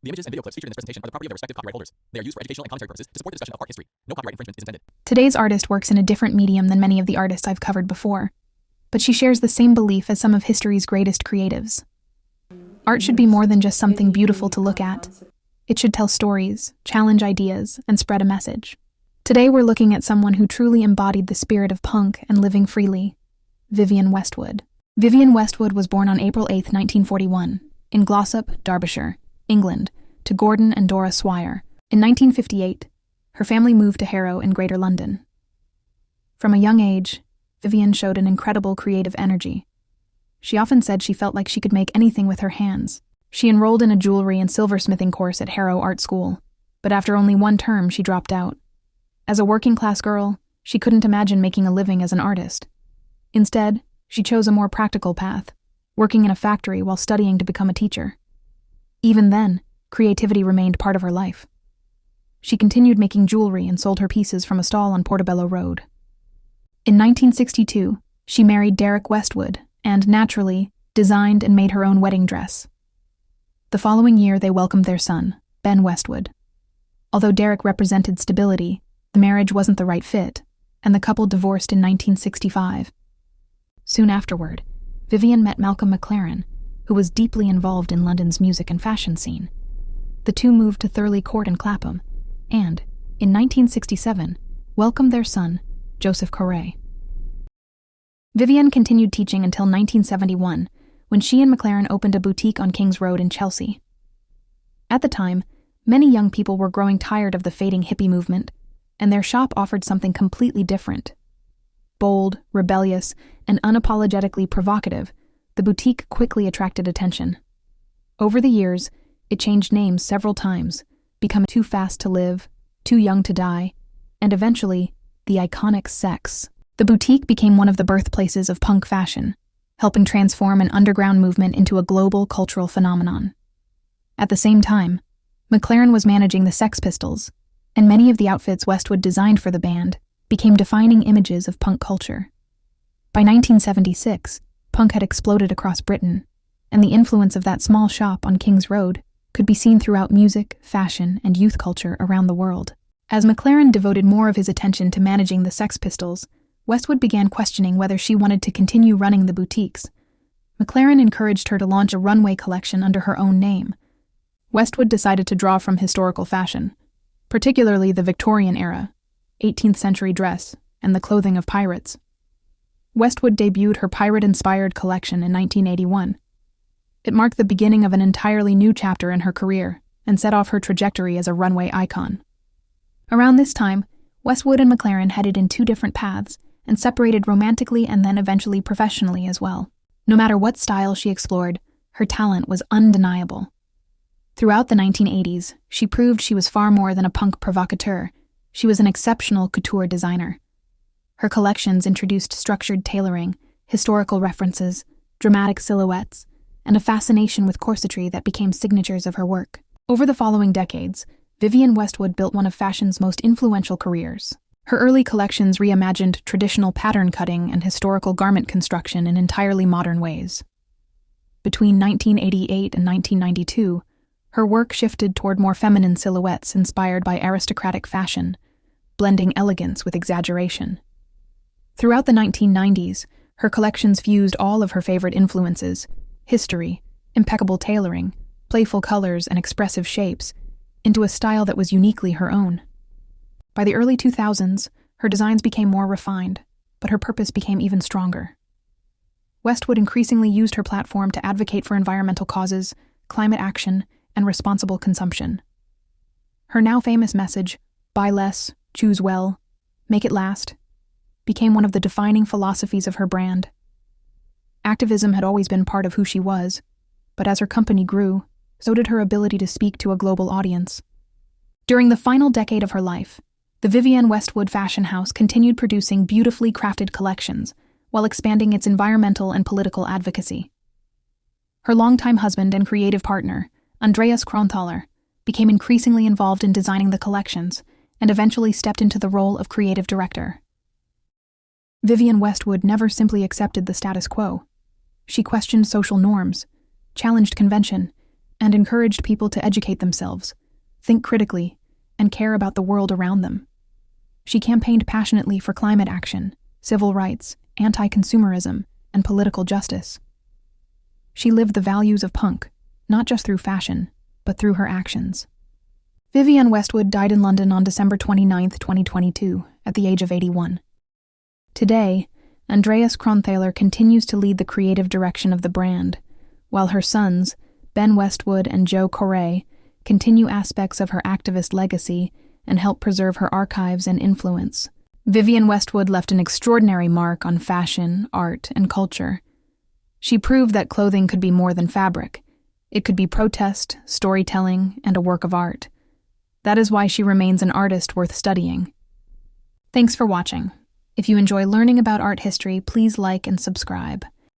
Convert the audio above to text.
The images and video clips featured in this presentation are the property of their respective copyright holders. They are used for educational and commentary purposes to support the discussion of art history. No copyright infringement is intended. Today's artist works in a different medium than many of the artists I've covered before, but she shares the same belief as some of history's greatest creatives. Art should be more than just something beautiful to look at. It should tell stories, challenge ideas, and spread a message. Today we're looking at someone who truly embodied the spirit of punk and living freely, Vivienne Westwood. Vivienne Westwood was born on April 8, 1941, in Glossop, Derbyshire, England, to Gordon and Dora Swire. In 1958, her family moved to Harrow in Greater London. From a young age, Vivienne showed an incredible creative energy. She often said she felt like she could make anything with her hands. She enrolled in a jewelry and silversmithing course at Harrow Art School, but after only one term, she dropped out. As a working-class girl, she couldn't imagine making a living as an artist. Instead, she chose a more practical path, working in a factory while studying to become a teacher. Even then, creativity remained part of her life. She continued making jewelry and sold her pieces from a stall on Portobello Road. In 1962, she married Derek Westwood and, naturally, designed and made her own wedding dress. The following year, they welcomed their son, Ben Westwood. Although Derek represented stability, the marriage wasn't the right fit, and the couple divorced in 1965. Soon afterward, Vivienne met Malcolm McLaren, who was deeply involved in London's music and fashion scene. The two moved to Thurley Court in Clapham, and, in 1967, welcomed their son, Joseph Correa. Vivienne continued teaching until 1971, when she and McLaren opened a boutique on King's Road in Chelsea. At the time, many young people were growing tired of the fading hippie movement, and their shop offered something completely different. Bold, rebellious, and unapologetically provocative, the boutique quickly attracted attention. Over the years, it changed names several times, becoming Too Fast to Live, Too Young to Die, and eventually, the iconic Sex. The boutique became one of the birthplaces of punk fashion, helping transform an underground movement into a global cultural phenomenon. At the same time, McLaren was managing the Sex Pistols, and many of the outfits Westwood designed for the band became defining images of punk culture. By 1976, punk had exploded across Britain, and the influence of that small shop on King's Road could be seen throughout music, fashion, and youth culture around the world. As McLaren devoted more of his attention to managing the Sex Pistols, Westwood began questioning whether she wanted to continue running the boutiques. McLaren encouraged her to launch a runway collection under her own name. Westwood decided to draw from historical fashion, particularly the Victorian era, 18th century dress, and the clothing of pirates. Westwood debuted her pirate-inspired collection in 1981. It marked the beginning of an entirely new chapter in her career and set off her trajectory as a runway icon. Around this time, Westwood and McLaren headed in two different paths and separated romantically and then eventually professionally as well. No matter what style she explored, her talent was undeniable. Throughout the 1980s, she proved she was far more than a punk provocateur. She was an exceptional couture designer. Her collections introduced structured tailoring, historical references, dramatic silhouettes, and a fascination with corsetry that became signatures of her work. Over the following decades, Vivienne Westwood built one of fashion's most influential careers. Her early collections reimagined traditional pattern cutting and historical garment construction in entirely modern ways. Between 1988 and 1992, her work shifted toward more feminine silhouettes inspired by aristocratic fashion, blending elegance with exaggeration. Throughout the 1990s, her collections fused all of her favorite influences, history, impeccable tailoring, playful colors, and expressive shapes, into a style that was uniquely her own. By the early 2000s, her designs became more refined, but her purpose became even stronger. Westwood increasingly used her platform to advocate for environmental causes, climate action, and responsible consumption. Her now famous message, "Buy less, choose well, make it last," became one of the defining philosophies of her brand. Activism had always been part of who she was, but as her company grew, so did her ability to speak to a global audience. During the final decade of her life, the Vivienne Westwood fashion house continued producing beautifully crafted collections while expanding its environmental and political advocacy. Her longtime husband and creative partner, Andreas Kronthaler, became increasingly involved in designing the collections and eventually stepped into the role of creative director. Vivienne Westwood never simply accepted the status quo. She questioned social norms, challenged convention, and encouraged people to educate themselves, think critically, and care about the world around them. She campaigned passionately for climate action, civil rights, anti-consumerism, and political justice. She lived the values of punk, not just through fashion, but through her actions. Vivienne Westwood died in London on December 29, 2022, at the age of 81. Today, Andreas Kronthaler continues to lead the creative direction of the brand, while her sons, Ben Westwood and Joe Corey, continue aspects of her activist legacy and help preserve her archives and influence. Vivienne Westwood left an extraordinary mark on fashion, art, and culture. She proved that clothing could be more than fabric. It could be protest, storytelling, and a work of art. That is why she remains an artist worth studying. Thanks for watching. If you enjoy learning about art history, please like and subscribe.